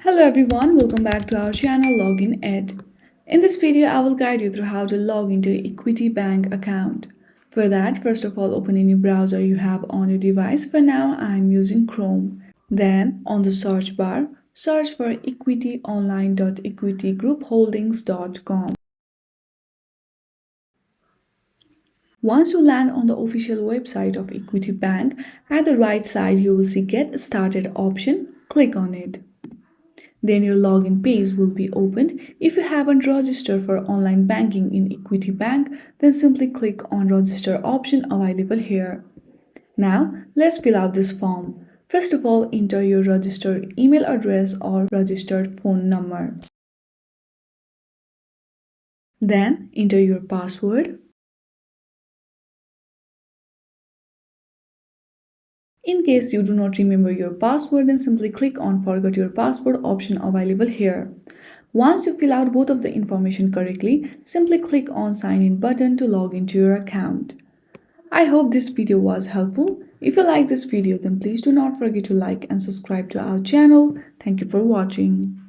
Hello everyone, welcome back to our channel Login Ed. In this video, I will guide you through how to log into your Equity Bank account. For that, first of all, open any browser you have on your device. For now, I am using Chrome. Then, on the search bar, search for equityonline.equitygroupholdings.com. Once you land on the official website of Equity Bank, at the right side you will see Get Started option. Click on it. Then your login page will be opened. If you haven't registered for online banking in Equity Bank, then simply click on Register option available here. Now, let's fill out this form. First of all, enter your registered email address or registered phone number. Then, enter your password. In case you do not remember your password, then simply click on Forget Your Password option available here. Once you fill out both of the information correctly, simply click on Sign In button to log into your account. I hope this video was helpful. If you like this video, then please do not forget to like and subscribe to our channel. Thank you for watching.